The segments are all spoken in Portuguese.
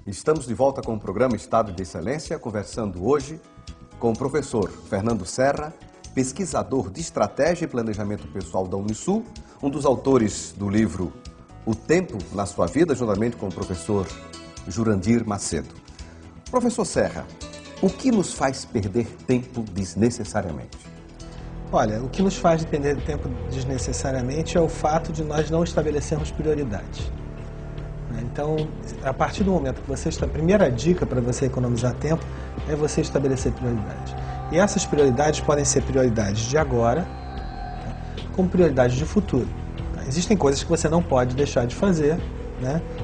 Estamos de volta com o programa Estado de Excelência, conversando hoje com o professor Fernando Serra, pesquisador de Estratégia e Planejamento Pessoal da Unisul, um dos autores do livro O Tempo na Sua Vida, juntamente com o professor Jurandir Macedo. Professor Serra, o que nos faz perder tempo desnecessariamente? Olha, o que nos faz perder tempo desnecessariamente é o fato de nós não estabelecermos prioridades. Então, a partir do momento que você está... A primeira dica para você economizar tempo é você estabelecer prioridades. E essas prioridades podem ser prioridades de agora, como prioridades de futuro. Existem coisas que você não pode deixar de fazer,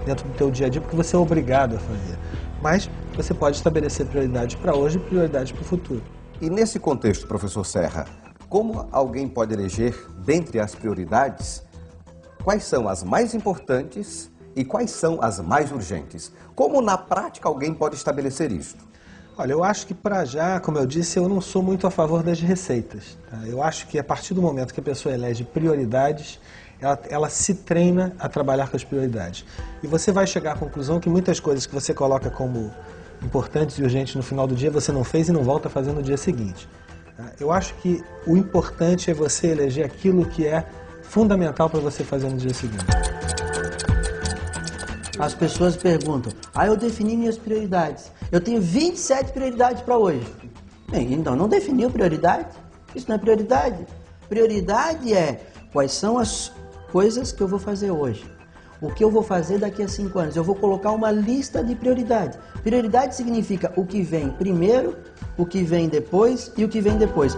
dentro do teu dia a dia, porque você é obrigado a fazer. Mas você pode estabelecer prioridades para hoje e prioridades para o futuro. E nesse contexto, professor Serra, como alguém pode eleger, dentre as prioridades, quais são as mais importantes e quais são as mais urgentes? Como na prática alguém pode estabelecer isto? Olha, eu acho que para já, como eu disse, eu não sou muito a favor das receitas. Eu acho que a partir do momento que a pessoa elege prioridades, ela se treina a trabalhar com as prioridades. E você vai chegar à conclusão que muitas coisas que você coloca como importantes e urgentes no final do dia, você não fez e não volta a fazer no dia seguinte. Eu acho que o importante é você eleger aquilo que é fundamental para você fazer no dia seguinte. As pessoas perguntam, eu defini minhas prioridades. Eu tenho 27 prioridades para hoje. Bem, então não definiu prioridade? Isso não é prioridade. Prioridade é quais são as coisas que eu vou fazer hoje. O que eu vou fazer daqui a 5 anos. Eu vou colocar uma lista de prioridades. Prioridade significa o que vem primeiro, o que vem depois e o que vem depois.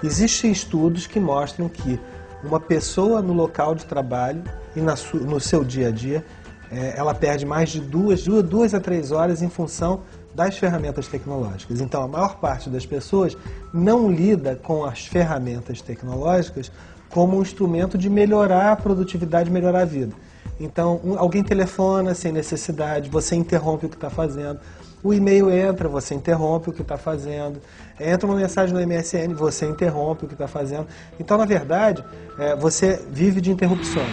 Existem estudos que mostram que uma pessoa no local de trabalho e no seu dia a dia, ela perde mais de 2 a 3 horas em função das ferramentas tecnológicas. Então, a maior parte das pessoas não lida com as ferramentas tecnológicas como um instrumento de melhorar a produtividade, melhorar a vida. Então, alguém telefona sem necessidade, você interrompe o que está fazendo. O e-mail entra, você interrompe o que está fazendo. Entra uma mensagem no MSN, você interrompe o que está fazendo. Então, na verdade, você vive de interrupções.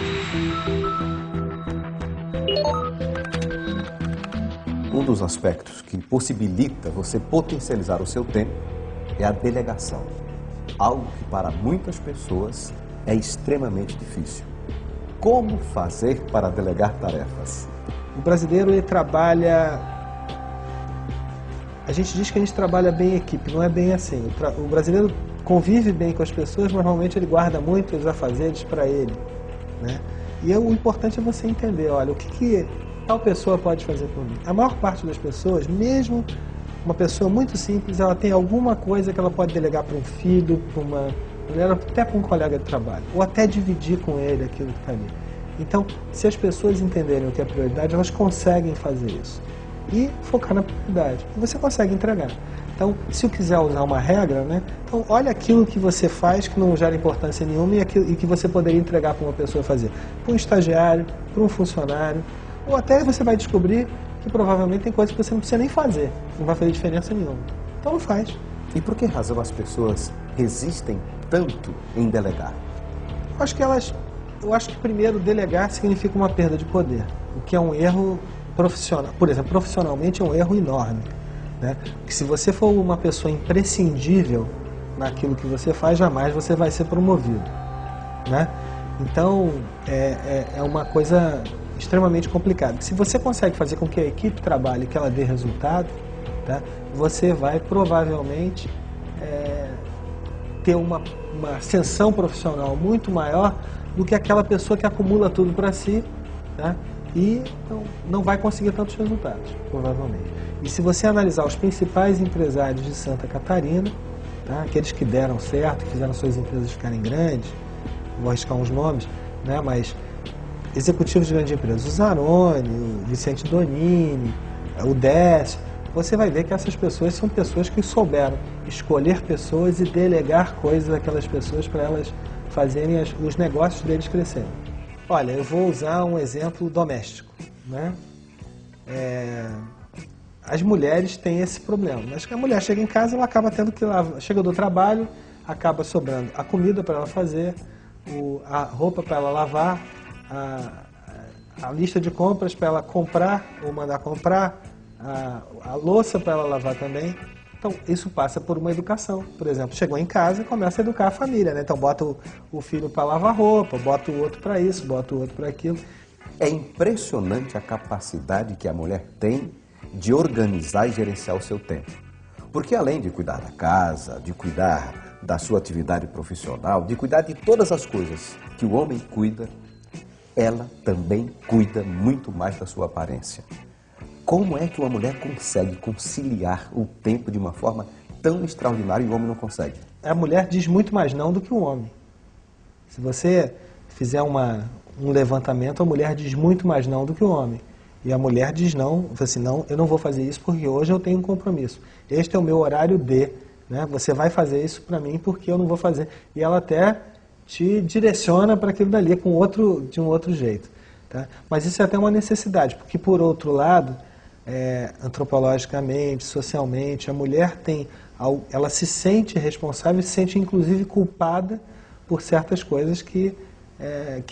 Um dos aspectos que possibilita você potencializar o seu tempo é a delegação. Algo que para muitas pessoas é extremamente difícil. Como fazer para delegar tarefas? O brasileiro, ele trabalha... A gente diz que a gente trabalha bem em equipe, não é bem assim. O brasileiro convive bem com as pessoas, mas normalmente ele guarda muitos afazeres para ele, E o importante é você entender, olha, o que tal pessoa pode fazer por mim. A maior parte das pessoas, mesmo uma pessoa muito simples, ela tem alguma coisa que ela pode delegar para um filho, para uma mulher, até para um colega de trabalho, ou até dividir com ele aquilo que está ali. Então, se as pessoas entenderem o que é prioridade, elas conseguem fazer isso. E focar na prioridade. E você consegue entregar. Então, se eu quiser usar uma regra, então olha aquilo que você faz que não gera importância nenhuma e que você poderia entregar para uma pessoa fazer. Para um estagiário, para um funcionário, ou até você vai descobrir que provavelmente tem coisas que você não precisa nem fazer, não vai fazer diferença nenhuma. Então não faz. E por que razão as pessoas resistem tanto em delegar? Eu acho que primeiro delegar significa uma perda de poder, o que é um erro profissional. Por exemplo, profissionalmente é um erro enorme, Porque se você for uma pessoa imprescindível naquilo que você faz, jamais você vai ser promovido, Então é uma coisa extremamente complicada. Se você consegue fazer com que a equipe trabalhe, que ela dê resultado, você vai provavelmente ter uma ascensão profissional muito maior do que aquela pessoa que acumula tudo para si, e não vai conseguir tantos resultados, provavelmente. E se você analisar os principais empresários de Santa Catarina, aqueles que deram certo, que fizeram suas empresas ficarem grandes, vou arriscar uns nomes, mas executivos de grandes empresas, o Zanoni, o Vicente Donini, o Décio, você vai ver que essas pessoas são pessoas que souberam escolher pessoas e delegar coisas àquelas pessoas para elas fazerem os negócios deles crescerem. Olha, eu vou usar um exemplo doméstico, As mulheres têm esse problema, mas que a mulher chega em casa, ela acaba tendo que chega do trabalho, acaba sobrando a comida para ela fazer, a roupa para ela lavar, a lista de compras para ela comprar ou mandar comprar, a louça para ela lavar também. Então, isso passa por uma educação. Por exemplo, chegou em casa e começa a educar a família, né? Então, bota o filho para lavar roupa, bota o outro para isso, bota o outro para aquilo. É impressionante a capacidade que a mulher tem de organizar e gerenciar o seu tempo. Porque além de cuidar da casa, de cuidar da sua atividade profissional, de cuidar de todas as coisas que o homem cuida, ela também cuida muito mais da sua aparência. Como é que uma mulher consegue conciliar o tempo de uma forma tão extraordinária e o homem não consegue? A mulher diz muito mais não do que o homem. Se você fizer um levantamento, a mulher diz muito mais não do que o homem. E a mulher diz não, assim, não, eu não vou fazer isso porque hoje eu tenho um compromisso. Este é o meu horário de, né? Você vai fazer isso para mim porque eu não vou fazer. E ela até te direciona para aquilo dali de um outro jeito. Tá? Mas isso é até uma necessidade, porque por outro lado, antropologicamente, socialmente, a mulher ela se sente responsável, se sente inclusive culpada por certas coisas que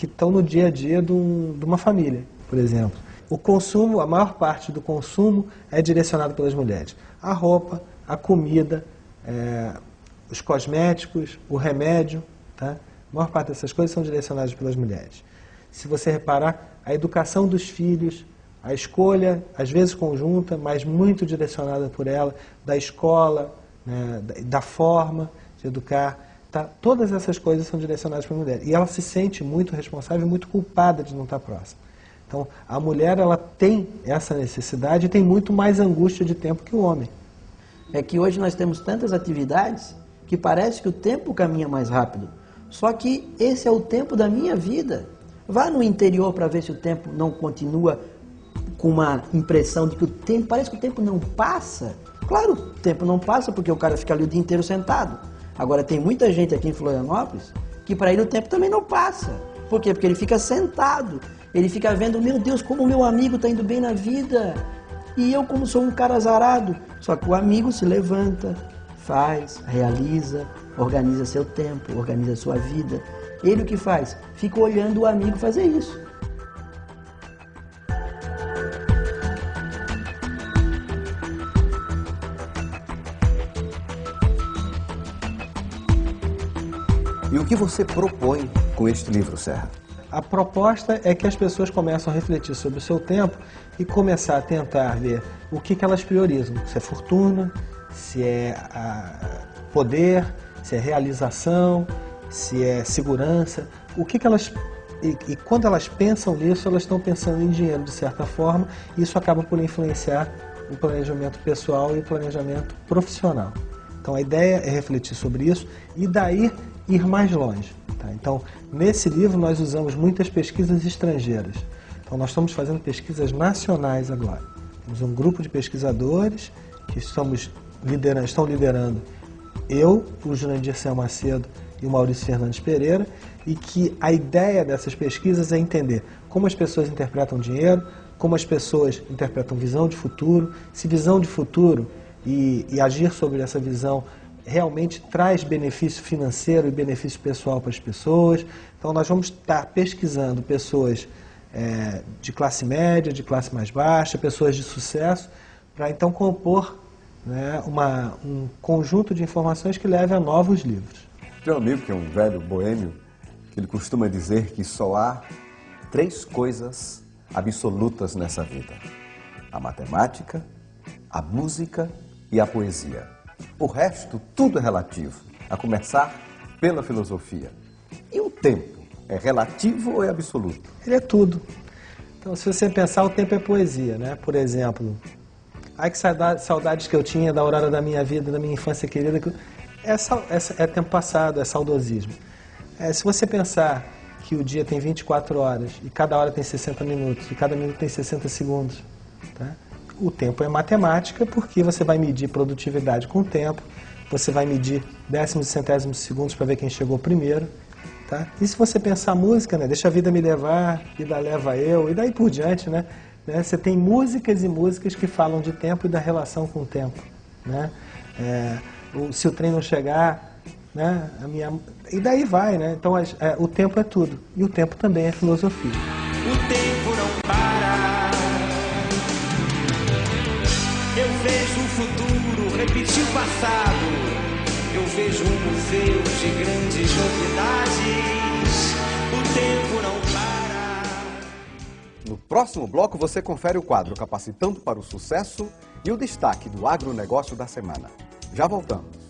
estão no dia a dia de uma família, por exemplo. O consumo, a maior parte do consumo é direcionado pelas mulheres. A roupa, a comida, os cosméticos, o remédio, tá? A maior parte dessas coisas são direcionadas pelas mulheres. Se você reparar, a educação dos filhos, a escolha, às vezes conjunta, mas muito direcionada por ela, da escola, né, da forma de educar, tá? Todas essas coisas são direcionadas para a mulher. E ela se sente muito responsável e muito culpada de não estar próxima. Então, a mulher ela tem essa necessidade e tem muito mais angústia de tempo que o homem. É que hoje nós temos tantas atividades que parece que o tempo caminha mais rápido. Só que esse é o tempo da minha vida. Vá no interior para ver se o tempo não continua com uma impressão de que parece que o tempo não passa. Claro, o tempo não passa porque o cara fica ali o dia inteiro sentado. Agora tem muita gente aqui em Florianópolis que para ele o tempo também não passa. Por quê? Porque ele fica sentado. Ele fica vendo, meu Deus, como o meu amigo está indo bem na vida. E eu, como sou um cara azarado. Só que o amigo se levanta, faz, realiza, organiza seu tempo, organiza sua vida. Ele o que faz? Fica olhando o amigo fazer isso. E o que você propõe com este livro, Serra? A proposta é que as pessoas começam a refletir sobre o seu tempo e começar a tentar ver o que elas priorizam. Se é fortuna, se é poder, se é realização, se é segurança. O que elas... E quando elas pensam nisso, elas estão pensando em dinheiro de certa forma, e isso acaba por influenciar o planejamento pessoal e o planejamento profissional. Então a ideia é refletir sobre isso e daí ir mais longe. Tá? Então, nesse livro nós usamos muitas pesquisas estrangeiras. Então nós estamos fazendo pesquisas nacionais agora. Temos um grupo de pesquisadores que estão liderando eu, o Jurandir Céu Macedo e o Maurício Fernandes Pereira, e que a ideia dessas pesquisas é entender como as pessoas interpretam dinheiro, como as pessoas interpretam visão de futuro, se visão de futuro e agir sobre essa visão realmente traz benefício financeiro e benefício pessoal para as pessoas. Então nós vamos estar pesquisando pessoas de classe média, de classe mais baixa, pessoas de sucesso, para então compor, né, um conjunto de informações que leve a novos livros. Tem um amigo que é um velho boêmio, que ele costuma dizer que só há 3 coisas absolutas nessa vida: a matemática, a música e a poesia. O resto, tudo é relativo, a começar pela filosofia. E o tempo, é relativo ou é absoluto? Ele é tudo. Então, se você pensar, o tempo é poesia, né? Por exemplo, ai que saudades que eu tinha da aurora da minha vida, da minha infância querida. É tempo passado, é saudosismo. Se você pensar que o dia tem 24 horas e cada hora tem 60 minutos e cada minuto tem 60 segundos, tá? O tempo é matemática porque você vai medir produtividade com o tempo, você vai medir décimos e centésimos de segundos para ver quem chegou primeiro. Tá? E se você pensar música, né? Deixa a vida me levar, vida leva eu, e daí por diante, né? Você tem músicas e músicas que falam de tempo e da relação com o tempo. Né? Se o trem não chegar, né? E daí vai, né? Então o tempo é tudo. E o tempo também é filosofia. O tempo não vejo o futuro repetir o passado. Eu vejo um museu de grandes novidades. O tempo não para. No próximo bloco você confere o quadro Capacitando para o Sucesso e o destaque do agronegócio da semana. Já voltamos.